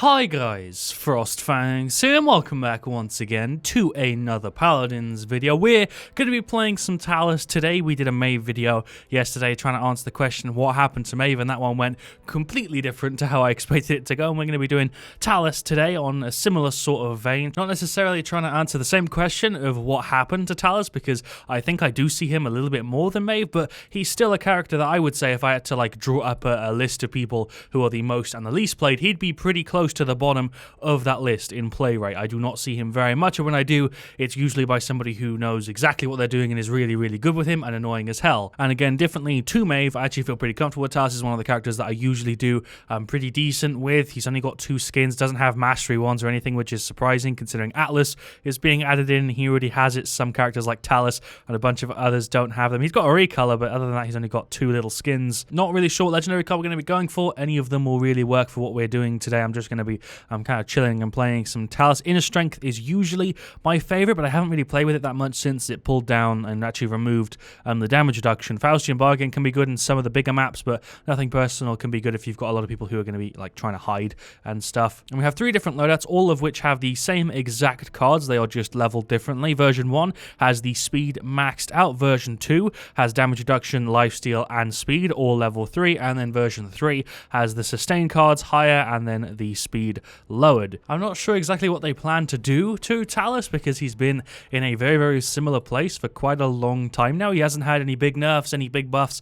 Hi guys, FrostFangs here and welcome back once again to another Paladins video. We're going to be playing some Talus today. We did a Maeve video yesterday trying to answer the question what happened to Maeve, and that one went completely different to how I expected it to go, and we're going to be doing Talus today on a similar sort of vein. Not necessarily trying to answer the same question of what happened to Talus, because I think I do see him a little bit more than Maeve, but he's still a character that I would say if I had to like draw up a list of people who are the most and the least played, he'd be pretty close to the bottom of that list in play rate. I do not see him very much, and when I do, it's usually by somebody who knows exactly what they're doing and is really, really good with him and annoying as hell. And again, differently to Maeve, I actually feel pretty comfortable with Talus. Is one of the characters that I usually do pretty decent with. He's only got 2 skins, doesn't have mastery ones or anything, which is surprising considering Atlas is being added in. He already has it. Some characters like Talus and a bunch of others don't have them. He's got a recolor, but other than that, he's only got 2 little skins. Not really sure what legendary card we're going to be going for. Any of them will really work for what we're doing today. I'm just going to be kind of chilling and playing some Talus. Inner Strength is usually my favorite, but I haven't really played with it that much since it pulled down and actually removed the damage reduction. Faustian Bargain can be good in some of the bigger maps, but nothing personal can be good if you've got a lot of people who are going to be like trying to hide and stuff. And we have 3 different loadouts, all of which have the same exact cards. They are just leveled differently. Version 1 has the speed maxed out. Version 2 has damage reduction, lifesteal, and speed, all level 3. And then version 3 has the sustain cards higher and then the speed lowered. I'm not sure exactly what they plan to do to Talus because he's been in a very, very similar place for quite a long time now. He hasn't had any big nerfs, any big buffs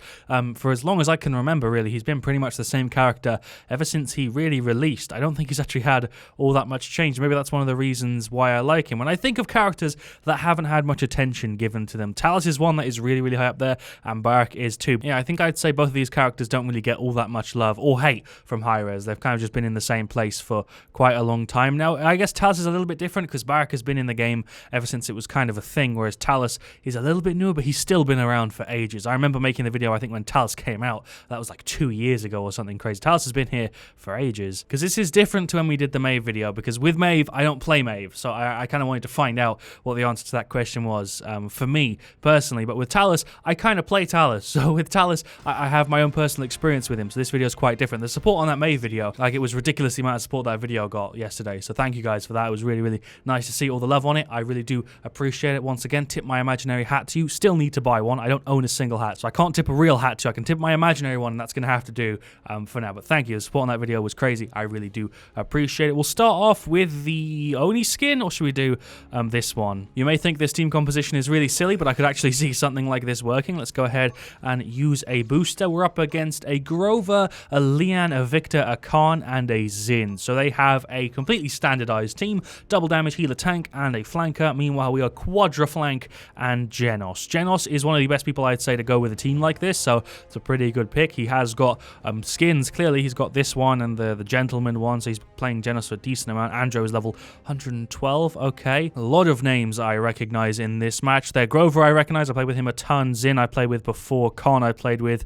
for as long as I can remember, really. He's been pretty much the same character ever since he really released. I don't think he's actually had all that much change. Maybe that's one of the reasons why I like him. When I think of characters that haven't had much attention given to them, Talus is one that is really, really high up there, and Barak is too. Yeah, I think I'd say both of these characters don't really get all that much love or hate from Hi-Rez. They've kind of just been in the same place for quite a long time now. I guess Talus is a little bit different because Barak has been in the game ever since it was kind of a thing, whereas Talus is a little bit newer, but he's still been around for ages. I remember making the video, I think when Talus came out, that was like 2 years ago or something crazy. Talus has been here for ages. Because this is different to when we did the Maeve video, because with Maeve, I don't play Maeve, so I kind of wanted to find out what the answer to that question was for me, personally. But with Talus, I kind of play Talus, so with Talus, I have my own personal experience with him, so this video is quite different. The support on that Maeve video, like it was ridiculous the amount of support that video got yesterday, so thank you guys for that. It was really, really nice to see all the love on it. I really do appreciate it. Once again, tip my imaginary hat to you. Still need to buy one. I don't own a single hat, so I can't tip a real hat to you. I can tip my imaginary one, and that's going to have to do for now. But thank you. The support on that video was crazy. I really do appreciate it. We'll start off with the Oni skin, or should we do this one? You may think this team composition is really silly, but I could actually see something like this working. Let's go ahead and use a booster. We're up against a Grover, a Lian, a Victor, a Khan, and a Zin. So they have a completely standardized team. Double damage, healer, tank, and a flanker. Meanwhile, we are quadra flank and Genos. Genos is one of the best people I'd say to go with a team like this, so it's a pretty good pick. He has got skins. Clearly, he's got this one and the gentleman one, so he's playing Genos for a decent amount. Andro is level 112. Okay. A lot of names I recognize in this match. There, Grover I recognize. I played with him a ton. Zin I played with before. Khan I played with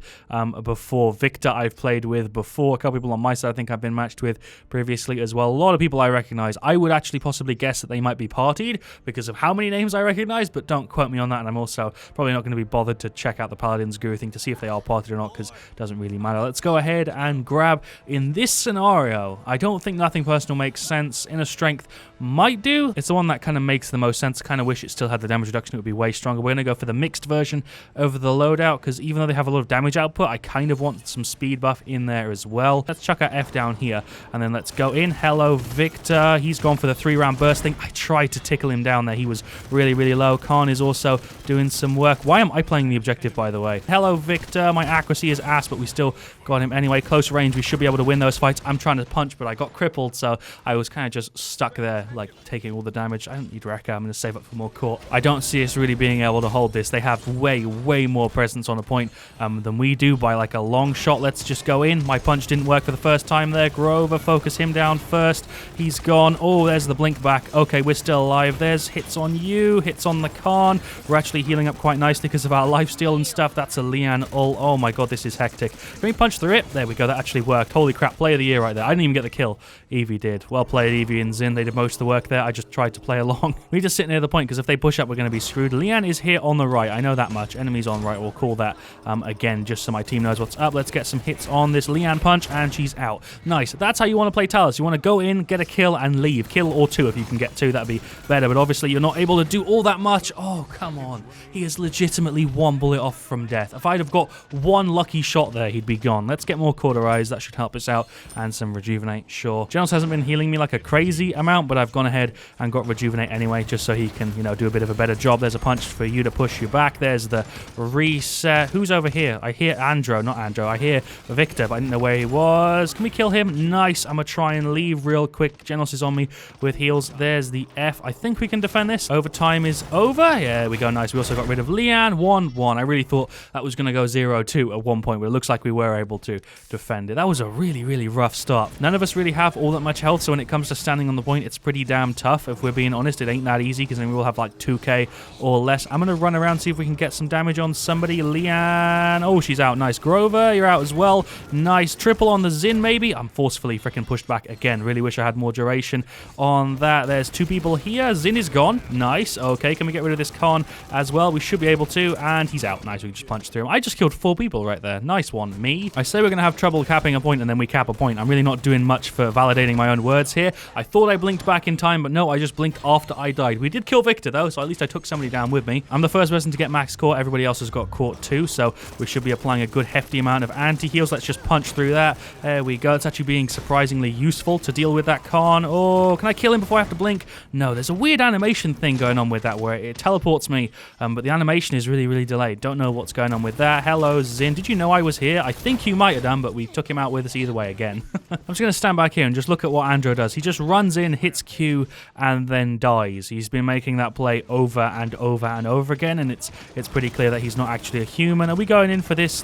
before. Victor I've played with before. A couple people on my side I think I've been matched with previously as well. A lot of people I recognize. I would actually possibly guess that they might be partied because of how many names I recognize, but don't quote me on that, and I'm also probably not going to be bothered to check out the Paladins Guru thing to see if they are partied or not, because it doesn't really matter. Let's go ahead and grab, in this scenario, I don't think nothing personal makes sense. Inner Strength might do. It's the one that kind of makes the most sense. I kind of wish it still had the damage reduction. It would be way stronger. We're going to go for the mixed version of the loadout, because even though they have a lot of damage output, I kind of want some speed buff in there as well. Let's chuck our F down here, and then let's go in. Hello, Victor. He's gone for the 3-round burst thing. I tried to tickle him down there. He was really, really low. Khan is also doing some work. Why am I playing the objective, by the way? Hello, Victor. My accuracy is ass, but we still got him anyway. Close range. We should be able to win those fights. I'm trying to punch, but I got crippled, so I was kind of just stuck there, like, taking all the damage. I don't need Rekka. I'm going to save up for more court. I don't see us really being able to hold this. They have way, way more presence on a point than we do by, like, a long shot. Let's just go in. My punch didn't work for the first time there. Grover, focus him down first. He's gone. Oh, there's the blink back. Okay, we're still alive. There's hits on you, hits on the Khan. We're actually healing up quite nicely because of our lifesteal and stuff. That's a Lian ult. Oh my god, this is hectic. Can we punch through it? There we go. That actually worked. Holy crap, play of the year right there. I didn't even get the kill. Eevee did. Well played, Eevee and Zin. They did most of the work there. I just tried to play along. We just sit near the point because if they push up, we're going to be screwed. Lian is here on the right. I know that much. Enemies on right. We'll call that again just so my team knows what's up. Let's get some hits on this Lian punch, and she's out. Nice. That's how you want to play play Talus. You want to go in, get a kill, and leave. Kill or two if you can get two, that'd be better. But obviously, you're not able to do all that much. Oh, come on. He is legitimately one bullet off from death. If I'd have got one lucky shot there, he'd be gone. Let's get more cauterized. That should help us out. And some rejuvenate, sure. Genos hasn't been healing me like a crazy amount, but I've gone ahead and got rejuvenate anyway, just so he can, you know, do a bit of a better job. There's a punch for you to push you back. There's the reset. Who's over here? I hear not Andro. I hear Victor, but I didn't know where he was. Can we kill him? Nice. I'm going to try and leave real quick. Genos is on me with heals. There's the F. I think we can defend this. Overtime is over. Yeah, there we go. Nice. We also got rid of Leanne. 1-1. I really thought that was going to go 0-2 at one point, but it looks like we were able to defend it. That was a really, really rough start. None of us really have all that much health, so when it comes to standing on the point, it's pretty damn tough. If we're being honest, it ain't that easy, because then we will have like 2k or less. I'm going to run around, see if we can get some damage on somebody. Leanne. Oh, she's out. Nice. Grover, you're out as well. Nice. Triple on the Zin, maybe. I'm forcefully freaking pushed back again. Really wish I had more duration on that. There's two people here. Zin is gone. Nice. Okay, can we get rid of this con as well? We should be able to, and he's out. Nice. We just punched through him. I just killed 4 people right there. Nice one. Me. I say we're going to have trouble capping a point, and then we cap a point. I'm really not doing much for validating my own words here. I thought I blinked back in time, but no, I just blinked after I died. We did kill Victor, though, so at least I took somebody down with me. I'm the first person to get max caught. Everybody else has got caught too, so we should be applying a good hefty amount of anti-heals. Let's just punch through that. There we go. It's actually being surprisingly useful to deal with that con. Oh, can I kill him before I have to blink? No, there's a weird animation thing going on with that where it teleports me, but the animation is really, really delayed. Don't know what's going on with that. Hello, Zin. Did you know I was here? I think you might have done, but we took him out with us either way again. I'm just going to stand back here and just look at what Andro does. He just runs in, hits Q, and then dies. He's been making that play over and over and over again, and it's pretty clear that he's not actually a human. Are we going in for this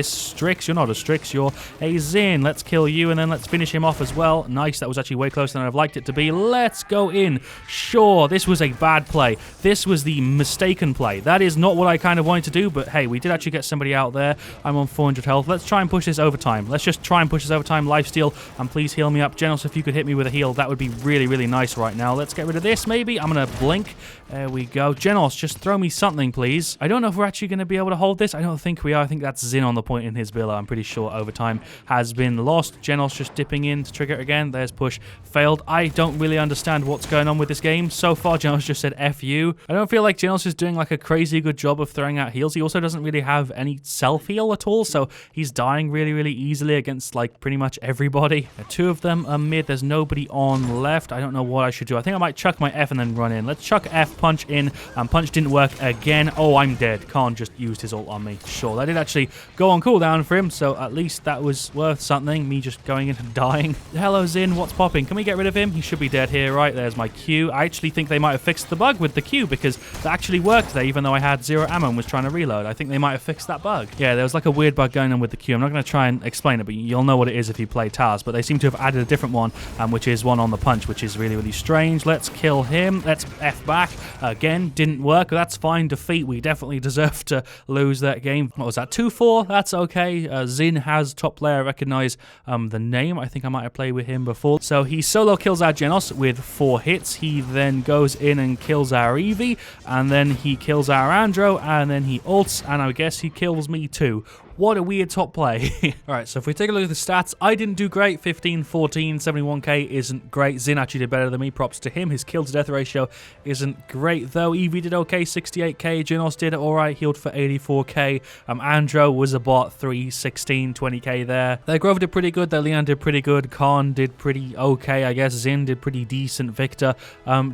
Strix? You're not a Strix, you're a Zin. Let's kill you, and then let's finish him off as well. Nice, that was actually way closer than I'd liked it to be. Let's go in. Sure, this was a bad play. This was the mistaken play. That is not what I kind of wanted to do, but hey, we did actually get somebody out there. I'm on 400 health. Let's try and push this overtime. Let's just try and push this overtime. Lifesteal, and please heal me up. Genos, if you could hit me with a heal, that would be really, really nice right now. Let's get rid of this, maybe. I'm going to blink. There we go. Genos, just throw me something, please. I don't know if we're actually going to be able to hold this. I don't think we are. I think that's Zin on the point in his villa. I'm pretty sure overtime has been lost. Genos just dipping in to trigger it again. There's push. Failed. I don't really understand what's going on with this game. So far, Genos just said F you. I don't feel like Genos is doing like a crazy good job of throwing out heals. He also doesn't really have any self-heal at all, so he's dying really, really easily against like pretty much everybody. Two of them are mid. There's nobody on left. I don't know what I should do. I think I might chuck my F and then run in. Let's chuck F, punch in, and punch didn't work again. Oh, I'm dead. Khan just used his ult on me. Sure, that did actually go on cooldown for him, so at least that was worth something. Me just going in and dying. Hello, Zin. What's popping? Can we get rid of him? He should be dead here, right? There's my Q. I actually think they might have fixed the bug with the Q, because that actually worked there, even though I had 0 ammo and was trying to reload. I think they might have fixed that bug. Yeah, there was like a weird bug going on with the Q. I'm not going to try and explain it, but you'll know what it is if you play Talus. But they seem to have added a different one, which is one on the punch, which is really, really strange. Let's kill him. Let's F back. Again, didn't work. That's fine. Defeat. We definitely deserve to lose that game. What was that? 2-4. That's okay. Zin has top player. I recognize the name. I think I might have played with him before. So he solo kills our Genos with 4 hits. He then goes in and kills our Eevee, and then he kills our Andro, and then he ults, and I guess he kills me too. What a weird top play. Alright, so if we take a look at the stats, I didn't do great. 15, 14, 71k isn't great. Zin actually did better than me. Props to him. His kill to death ratio isn't great though. Eevee did okay, 68k. Genos did alright, healed for 84k. Andro was a bot, 3, 16, 20k there. Their Grover did pretty good. Their Leon did pretty good. Khan did pretty okay, I guess. Zin did pretty decent. Victor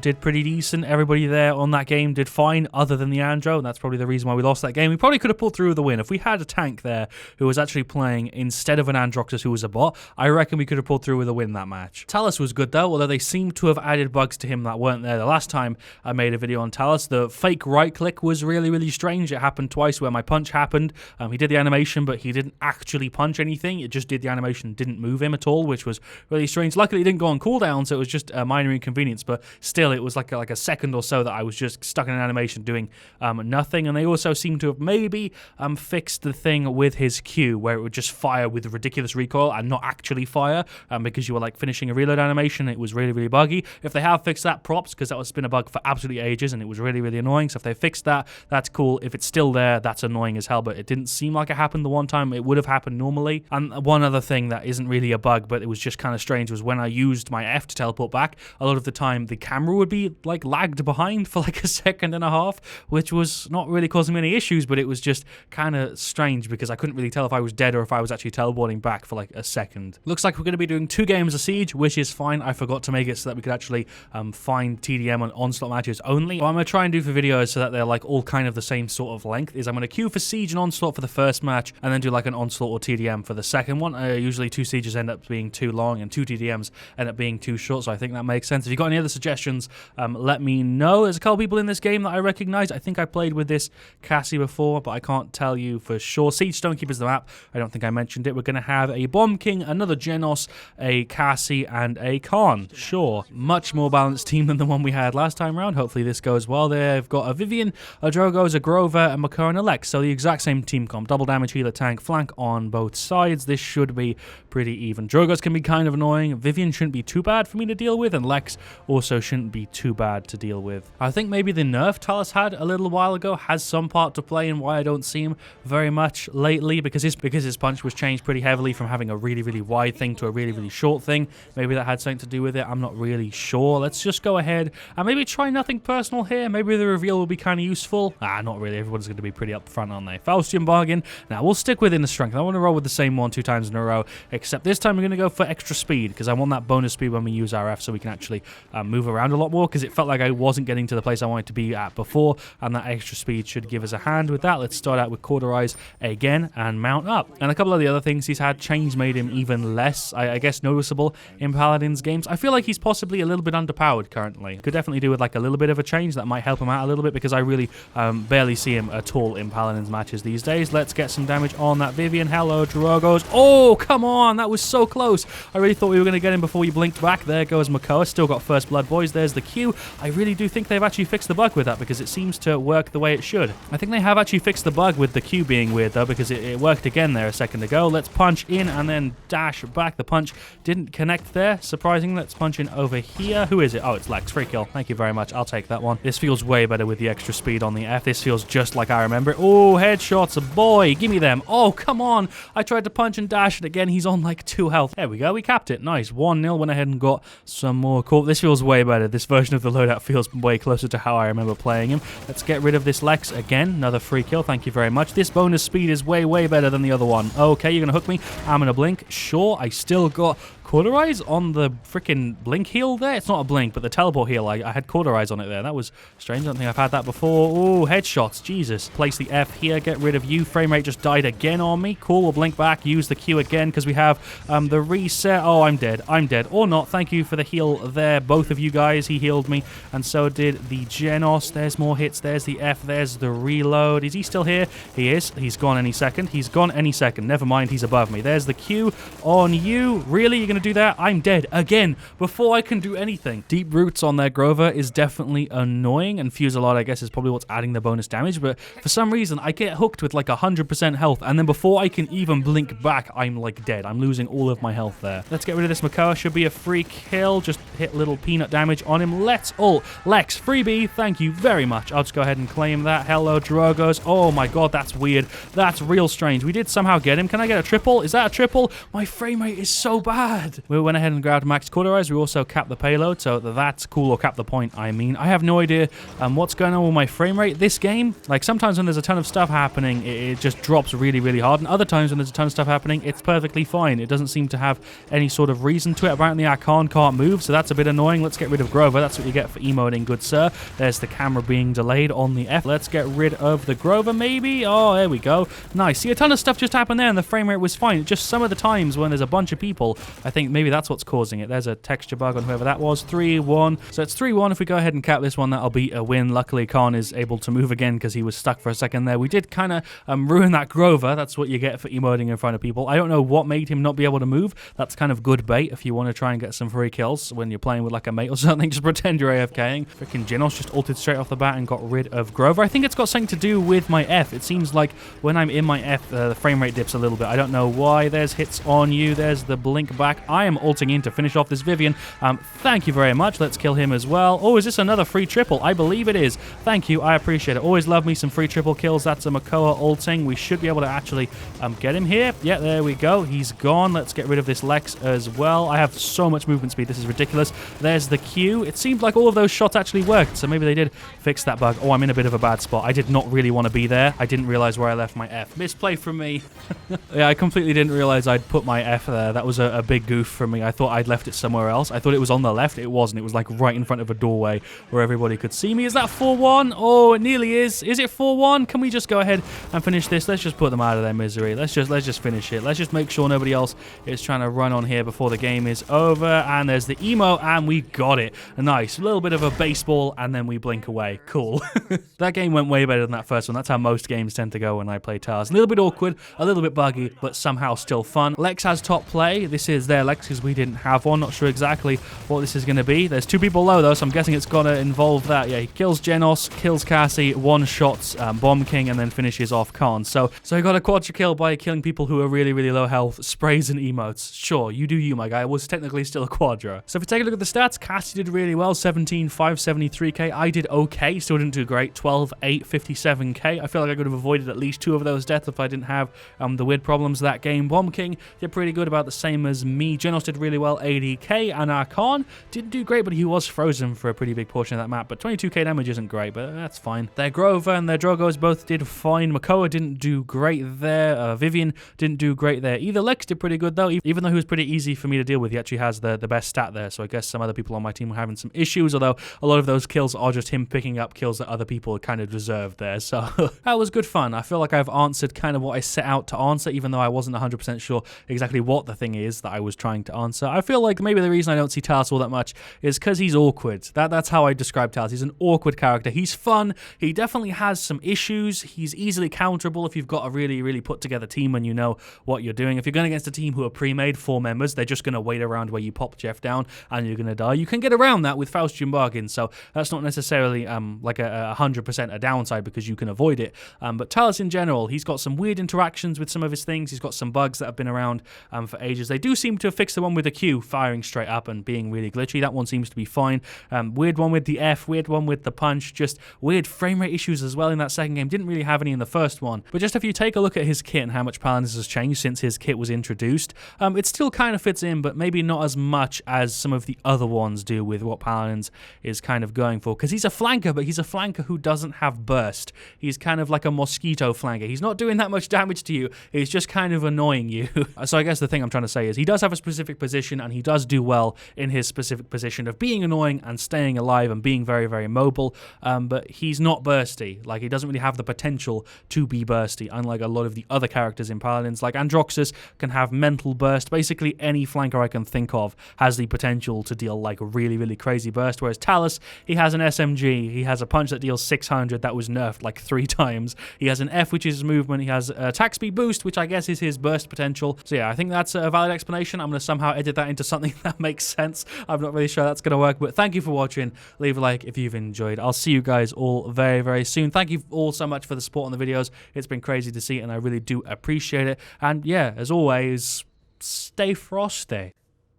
did pretty decent. Everybody there on that game did fine, other than the Andro, and that's probably the reason why we lost that game. We probably could have pulled through with the win. If we had a tank there who was actually playing instead of an Androxus who was a bot, I reckon we could have pulled through with a win that match. Talus was good though, although they seem to have added bugs to him that weren't there the last time I made a video on Talus. The fake right click was really, really strange. It happened twice where my punch happened. He did the animation, but he didn't actually punch anything. It just did the animation, didn't move him at all, which was really strange. Luckily, it didn't go on cooldown, so it was just a minor inconvenience, but still, it was like a second or so that I was just stuck in an animation doing nothing. And they also seem to have maybe fixed the thing with with his Q, where it would just fire with ridiculous recoil and not actually fire, because you were like finishing a reload animation. It was really, really buggy. If they have fixed that, props, because that was been a bug for absolutely ages and it was really, really annoying. So if they fixed that, that's cool. If it's still there, that's annoying as hell, but it didn't seem like it happened the one time it would have happened normally. And one other thing that isn't really a bug, but it was just kind of strange, was when I used my F to teleport back, a lot of the time the camera would be like lagged behind for like a second and a half, which was not really causing me any issues, but it was just kind of strange because I couldn't really tell if I was dead or if I was actually teleporting back for like a second. Looks like we're going to be doing 2 games of Siege, which is fine. I forgot to make it so that we could actually find TDM on Onslaught matches only. What I'm going to try and do for videos so that they're like all kind of the same sort of length is I'm going to queue for Siege and Onslaught for the first match and then do like an Onslaught or TDM for the second one. Usually 2 Sieges end up being too long and 2 TDMs end up being too short, so I think that makes sense. If you've got any other suggestions, let me know. There's a couple people in this game that I recognize. I think I played with this Cassie before, but I can't tell you for sure. Siege Stonekeeper's the map. I don't think I mentioned it. We're going to have a Bomb King, another Genos, a Cassie, and a Khan. Sure. Much more balanced team than the one we had last time around. Hopefully this goes well. They've got a Vivian, a Drogoz, a Grover, a Makar, and a Lex. So the exact same team comp. Double damage, healer, tank, flank on both sides. This should be pretty even. Drogoz can be kind of annoying. Vivian shouldn't be too bad for me to deal with, and Lex also shouldn't be too bad to deal with. I think maybe the nerf Talus had a little while ago has some part to play in why I don't see him very much lately, because his punch was changed pretty heavily from having a really, really wide thing to a really, really short thing. Maybe that had something to do with it. I'm not really sure. Let's just go ahead and maybe try nothing personal here. Maybe the reveal will be kind of useful. Not really. Everyone's going to be pretty up front, aren't they? Faustian bargain. Now, we'll stick with inner strength. I want to roll with the same one 2 times in a row, except this time we're going to go for extra speed, because I want that bonus speed when we use our F so we can actually move around a lot more, because it felt like I wasn't getting to the place I wanted to be at before, and that extra speed should give us a hand with that. Let's start out with Cauterize again and mount up. And a couple of the other things he's had change made him even less, I guess, noticeable in Paladins games. I feel like he's possibly a little bit underpowered currently. Could definitely do with like a little bit of a change that might help him out a little bit, because I really barely see him at all in Paladins matches these days. Let's get some damage on that Vivian. Hello, Drogoz. Oh, come on. That was so close. I really thought we were going to get him before we blinked back. There goes Makoa. Still got first blood, boys. There's the Q. I really do think they've actually fixed the bug with that, because it seems to work the way it should. I think they have actually fixed the bug with the Q being weird, though, because it worked again there a second ago. Let's punch in and then dash back. The punch didn't connect there. Surprising. Let's punch in over here. Who is it? Oh, it's Lex. Free kill. Thank you very much. I'll take that one. This feels way better with the extra speed on the F. This feels just like I remember it. Oh, headshots. Boy, give me them. Oh, come on. I tried to punch and dash it again. He's on like 2 health. There we go. We capped it. Nice. 1-0. Went ahead and got some more. Cool. This feels way better. This version of the loadout feels way closer to how I remember playing him. Let's get rid of this Lex again. Another free kill. Thank you very much. This bonus speed is way, way better than the other one. Okay, you're going to hook me. I'm going to blink. Sure, I still got Cauterize on the freaking blink heal there. It's not a blink, but the teleport heal, I had Cauterize on it there. That was strange. I don't think I've had that before. Oh, headshots. Jesus. Place the F here. Get rid of you. Frame rate just died again on me. Cool. We'll blink back. Use the Q again because we have the reset. Oh, I'm dead. I'm dead. Or not. Thank you for the heal there. Both of you guys. He healed me. And so did the Genos. There's more hits. There's the F. There's the reload. Is he still here? He is. He's gone any second. He's gone any second. Never mind. He's above me. There's the Q on you. Really? You're going to do that? I'm dead again before I can do anything. Deep Roots on their Grover is definitely annoying, and Fuse-a-Lot, I guess, is probably what's adding the bonus damage, but for some reason I get hooked with like 100% health, and then before I can even blink back, I'm like dead. I'm losing all of my health there. Let's get rid of this Makoa. Should be a free kill. Just hit little peanut damage on him. Let's ult. Lex, freebie. Thank you very much. I'll just go ahead and claim that. Hello, Drogoz. Oh my god, that's weird. That's real strange. We did somehow get him. Can I get a triple? Is that a triple? My frame rate is so bad. We went ahead and grabbed max Cauterize. We also capped the payload, so that's cool, or cap the point, I mean. I have no idea what's going on with my frame rate this game. Like, sometimes when there's a ton of stuff happening, it just drops really, really hard, and other times when there's a ton of stuff happening, it's perfectly fine. It doesn't seem to have any sort of reason to it. Apparently, our Khan can't move, so that's a bit annoying. Let's get rid of Grover. That's what you get for emoting, good sir. There's the camera being delayed on the F. Let's get rid of the Grover, maybe. Oh, there we go. Nice. See, a ton of stuff just happened there, and the frame rate was fine. Just some of the times when there's a bunch of people, I think think maybe that's what's causing it. There's a texture bug on whoever that was. 3-1. So it's 3-1. If we go ahead and cap this one, that'll be a win. Luckily, Khan is able to move again because he was stuck for a second there. We did kind of ruin that Grover. That's what you get for emoting in front of people. I don't know what made him not be able to move. That's kind of good bait if you want to try and get some free kills when you're playing with like a mate or something. Just pretend you're AFKing. Freaking Genos just ulted straight off the bat and got rid of Grover. I think it's got something to do with my F. It seems like when I'm in my F, the frame rate dips a little bit. I don't know why. There's hits on you. There's the blink back. I am ulting in to finish off this Vivian. Thank you very much. Let's kill him as well. Oh, is this another free triple? I believe it is. Thank you. I appreciate it. Always love me some free triple kills. That's a Makoa ulting. We should be able to actually get him here. Yeah, there we go. He's gone. Let's get rid of this Lex as well. I have so much movement speed. This is ridiculous. There's the Q. It seemed like all of those shots actually worked, so maybe they did fix that bug. Oh, I'm in a bit of a bad spot. I did not really want to be there. I didn't realize where I left my F. Misplay from me. Yeah, I completely didn't realize I'd put my F there. That was a big goof from me. I thought I'd left it somewhere else. I thought it was on the left. It wasn't. It was like right in front of a doorway where everybody could see me. Is that 4-1? Oh, it nearly is. Is it 4-1? Can we just go ahead and finish this? Let's just put them out of their misery. Let's just finish it. Let's just make sure nobody else is trying to run on here before the game is over. And there's the emo, and we got it. Nice. A little bit of a baseball, and then we blink away. Cool. That game went way better than that first one. That's how most games tend to go when I play Talus. A little bit awkward, a little bit buggy, but somehow still fun. Lex has top play. This is their Lex because we didn't have one. Not sure exactly what this is going to be. There's two people low, though, so I'm guessing it's going to involve that. Yeah, he kills Genos, kills Cassie, one-shots Bomb King, and then finishes off Khan. So he got a quadra kill by killing people who are really, really low health, sprays and emotes. Sure, you do you, my guy. It was technically still a quadra. So if we take a look at the stats, Cassie did really well, 17,573k. I did okay, still didn't do great, 12,857k. I feel like I could have avoided at least 2 of those deaths if I didn't have the weird problems that game. Bomb King did pretty good, about the same as me. Genos did really well, 80k, and our Khan didn't do great, but he was frozen for a pretty big portion of that map. But 22k damage isn't great, but that's fine. Their Grover and their Drogos both did fine. Makoa didn't do great there. Vivian didn't do great there either. Lex did pretty good though, even though he was pretty easy for me to deal with. He actually has the best stat there, so I guess some other people on my team were having some issues, although a lot of those kills are just him picking up kills that other people kind of deserved there. So that was good fun. I feel like I've answered kind of what I set out to answer, even though I wasn't 100% sure exactly what the thing is that I was trying to answer. I feel like maybe the reason I don't see Talus all that much is because he's awkward. That's how I describe Talus. He's an awkward character. He's fun. He definitely has some issues. He's easily counterable if you've got a really, really put together team and you know what you're doing. If you're going against a team who are pre-made 4 members, they're just going to wait around where you pop Jeff down and you're going to die. You can get around that with Faustian bargains, so that's not necessarily like a 100% a downside because you can avoid it. But Talus in general, he's got some weird interactions with some of his things. He's got some bugs that have been around for ages. They do seem to have fixed the one with the Q firing straight up and being really glitchy. That one seems to be fine. Weird one with the F, weird one with the punch, just weird frame rate issues as well in that second game. Didn't really have any in the first one. But just if you take a look at his kit and how much Paladins has changed since his kit was introduced, it still kind of fits in, but maybe not as much as some of the other ones do with what Paladins is kind of going for. Because he's a flanker, but he's a flanker who doesn't have burst. He's kind of like a mosquito flanker. He's not doing that much damage to you. He's just kind of annoying you. So I guess the thing I'm trying to say is he does have a specific position and he does do well in his specific position of being annoying and staying alive and being very, very mobile. But he's not bursty. Like, he doesn't really have the potential to be bursty, unlike a lot of the other characters in Paladins. Like Androxus can have mental burst. Basically, any flanker I can think of has the potential to deal like really, really crazy burst. Whereas Talus, he has an SMG. He has a punch that deals 600 that was nerfed like 3 times. He has an F, which is his movement. He has attack speed boost, which I guess is his burst potential. So yeah, I think that's a valid explanation. I'm going to somehow edit that into something that makes sense. I'm not really sure that's going to work, but thank you for watching. Leave a like if you've enjoyed. I'll see you guys all very, very soon. Thank you all so much for the support on the videos. It's been crazy to see, and I really do appreciate it. And yeah, as always, stay frosty.